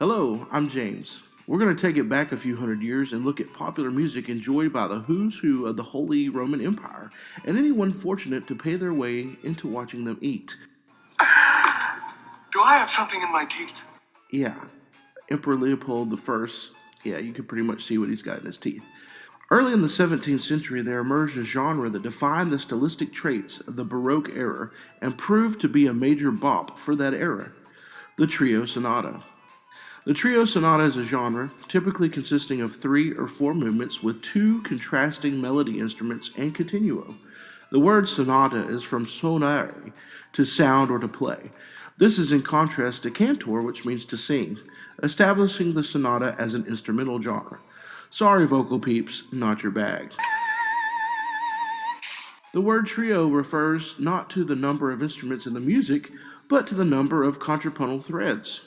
Hello, I'm James. We're going to take it back a few hundred years and look at popular music enjoyed by the who's who of the Holy Roman Empire and anyone fortunate to pay their way into watching them eat. Do I have something in my teeth? Yeah, Emperor Leopold I. Yeah, you can pretty much see what he's got in his teeth. Early in the 17th century, there emerged a genre that defined the stylistic traits of the Baroque era and proved to be a major bop for that era: the trio sonata. The trio sonata is a genre typically consisting of 3 or 4 movements with 2 contrasting melody instruments and continuo. The word sonata is from sonare, to sound or to play. This is in contrast to cantor, which means to sing, establishing the sonata as an instrumental genre. Sorry, vocal peeps, not your bag. The word trio refers not to the number of instruments in the music, but to the number of contrapuntal threads.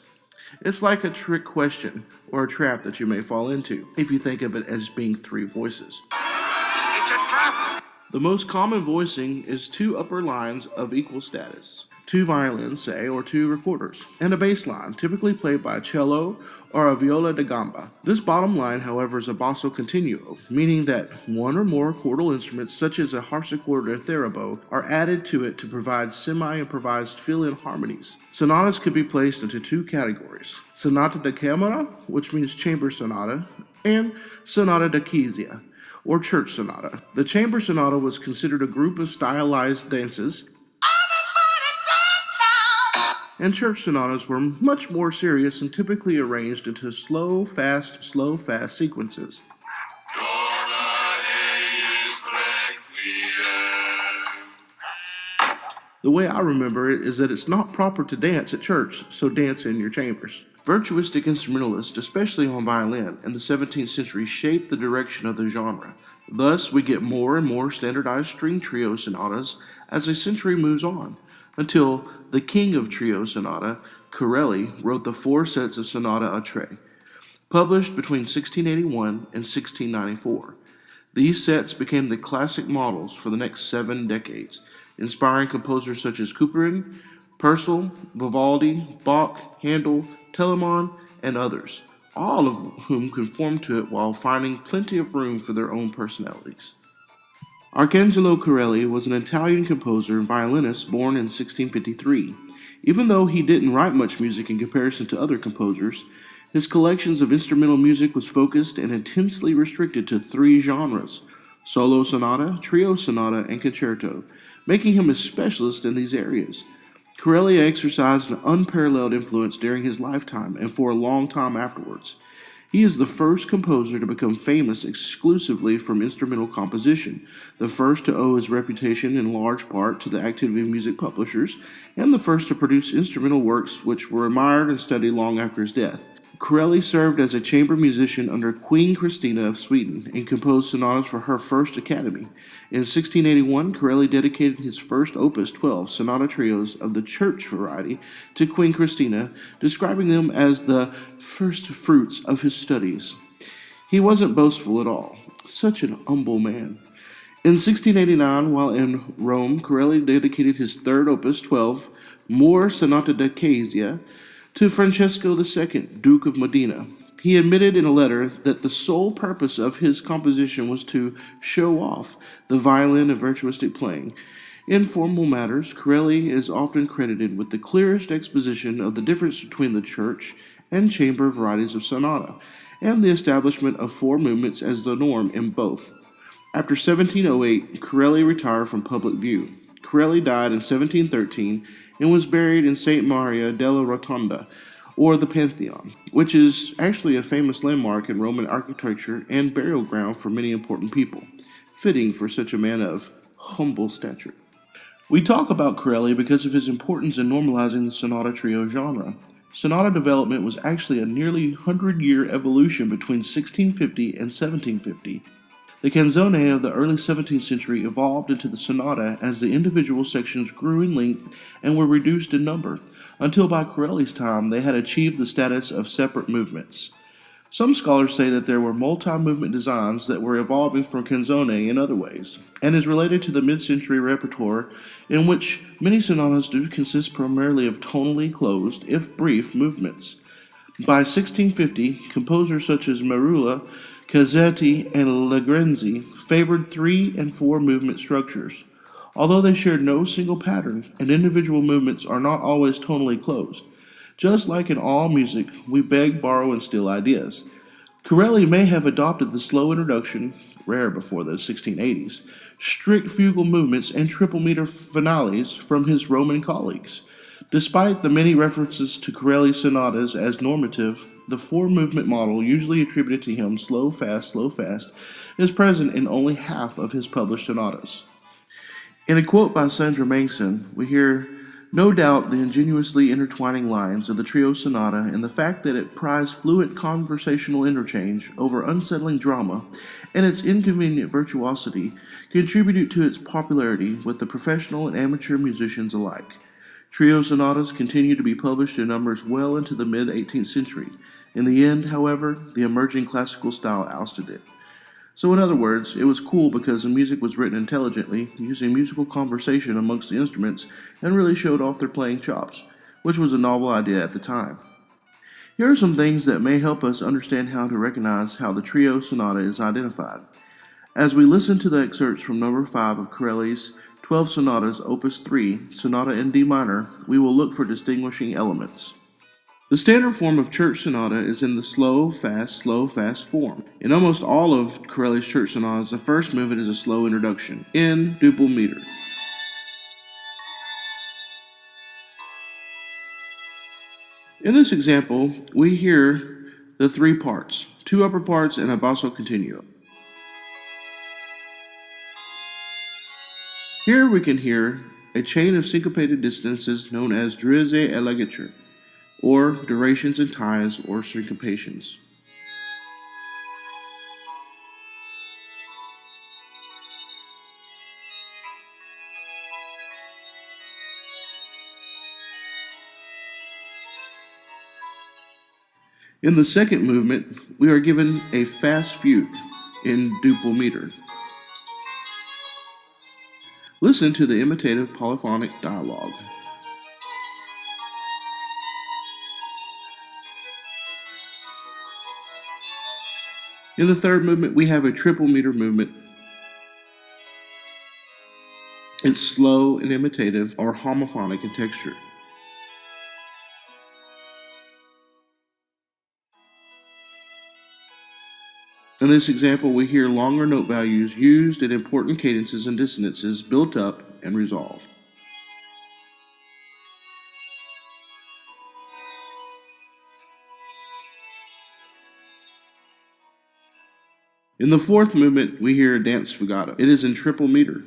It's like a trick question or a trap that you may fall into if you think of it as being 3 voices. It's a trap! The most common voicing is 2 upper lines of equal status, 2 violins, say, or 2 recorders, and a bass line, typically played by a cello or a viola da gamba. This bottom line, however, is a basso continuo, meaning that 1 or more chordal instruments, such as a harpsichord or theorbo, are added to it to provide semi-improvised fill-in harmonies. Sonatas could be placed into 2 categories: sonata da camera, which means chamber sonata, and sonata da chiesa, or church sonata. The chamber sonata was considered a group of stylized dances, and church sonatas were much more serious and typically arranged into slow, fast sequences. The way I remember it is that it's not proper to dance at church, so dance in your chambers. Virtuistic instrumentalists, especially on violin, in the 17th century shaped the direction of the genre. Thus, we get more and more standardized string trio sonatas as the century moves on, until the king of trio sonata, Corelli, wrote the 4 sets of Sonata a Tre, published between 1681 and 1694. These sets became the classic models for the next 7 decades, inspiring composers such as Couperin, Purcell, Vivaldi, Bach, Handel, Telemann, and others, all of whom conformed to it while finding plenty of room for their own personalities. Arcangelo Corelli was an Italian composer and violinist born in 1653. Even though he didn't write much music in comparison to other composers, his collections of instrumental music was focused and intensely restricted to 3 genres: solo sonata, trio sonata, and concerto, making him a specialist in these areas. Corelli exercised an unparalleled influence during his lifetime and for a long time afterwards. He is the first composer to become famous exclusively from instrumental composition, the first to owe his reputation in large part to the activity of music publishers, and the first to produce instrumental works which were admired and studied long after his death. Corelli served as a chamber musician under Queen Christina of Sweden and composed sonatas for her first academy. In 1681, Corelli dedicated his first opus 12 sonata trios of the church variety to Queen Christina, describing them as the first fruits of his studies. He wasn't boastful at all. Such an humble man. In 1689, while in Rome, Corelli dedicated his third opus 12, More Sonata da Chiesa, to Francesco II, Duke of Modena. He admitted in a letter that the sole purpose of his composition was to show off the violin and virtuistic playing. In formal matters, Corelli is often credited with the clearest exposition of the difference between the church and chamber varieties of sonata, and the establishment of 4 movements as the norm in both. After 1708, Corelli retired from public view. Corelli died in 1713 and was buried in St. Maria della Rotonda, or the Pantheon, which is actually a famous landmark in Roman architecture and burial ground for many important people, fitting for such a man of humble stature. We talk about Corelli because of his importance in normalizing the sonata trio genre. Sonata development was actually a nearly 100-year evolution between 1650 and 1750. The canzone of the early 17th century evolved into the sonata as the individual sections grew in length and were reduced in number, until by Corelli's time they had achieved the status of separate movements. Some scholars say that there were multi-movement designs that were evolving from canzone in other ways, and is related to the mid-century repertoire in which many sonatas do consist primarily of tonally closed, if brief, movements. By 1650, composers such as Merula, Cassetti, and Legrenzi favored 3 and 4 movement structures. Although they shared no single pattern, and individual movements are not always tonally closed. Just like in all music, we beg, borrow, and steal ideas. Corelli may have adopted the slow introduction, rare before the 1680s, strict fugal movements, and triple meter finales from his Roman colleagues. Despite the many references to Corelli sonatas as normative, the 4 movement model, usually attributed to him, slow, fast, is present in only half of his published sonatas. In a quote by Sandra Mangson, we hear, "No doubt the ingenuously intertwining lines of the trio sonata and the fact that it prized fluent conversational interchange over unsettling drama and its inconvenient virtuosity contributed to its popularity with the professional and amateur musicians alike. Trio sonatas continue to be published in numbers well into the mid-18th century. In the end, however, the emerging classical style ousted it." So in other words, it was cool because the music was written intelligently, using musical conversation amongst the instruments, and really showed off their playing chops, which was a novel idea at the time. Here are some things that may help us understand how to recognize how the trio sonata is identified. As we listen to the excerpts from number 5 of Corelli's 12 Sonatas, Opus 3, Sonata in D minor, we will look for distinguishing elements. The standard form of church sonata is in the slow, fast form. In almost all of Corelli's church sonatas, the first movement is a slow introduction, in duple meter. In this example, we hear the 3 parts, 2 upper parts and a basso continuo. Here we can hear a chain of syncopated dissonances known as drizze e legature, or durations and ties, or syncopations. In the second movement, we are given a fast fugue in duple meter. Listen to the imitative polyphonic dialogue. In the third movement, we have a triple meter movement. It's slow and imitative, or homophonic in texture. In this example, we hear longer note values used at important cadences and dissonances built up and resolved. In the fourth movement, we hear a dance sfugato. It is in triple meter.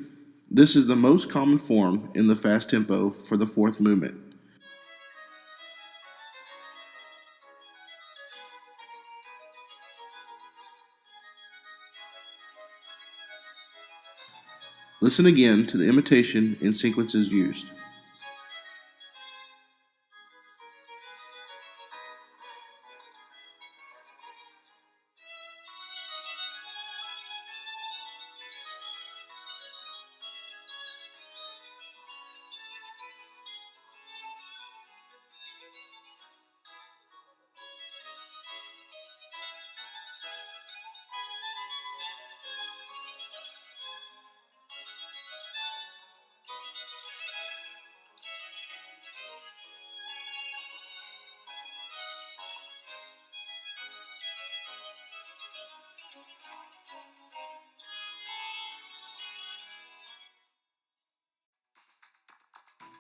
This is the most common form in the fast tempo for the fourth movement. Listen again to the imitation and sequences used.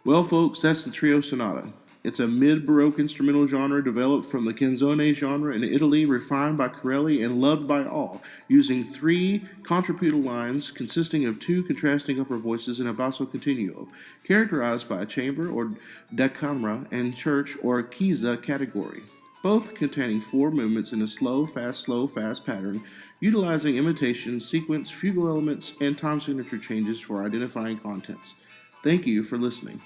Well, folks, that's the trio sonata. It's a mid-Baroque instrumental genre developed from the canzone genre in Italy, refined by Corelli and loved by all, using 3 contrapuntal lines consisting of 2 contrasting upper voices and a basso continuo, characterized by a chamber or da camera and church or chiesa category, both containing 4 movements in a slow, fast pattern, utilizing imitation, sequence, fugal elements, and time signature changes for identifying contents. Thank you for listening.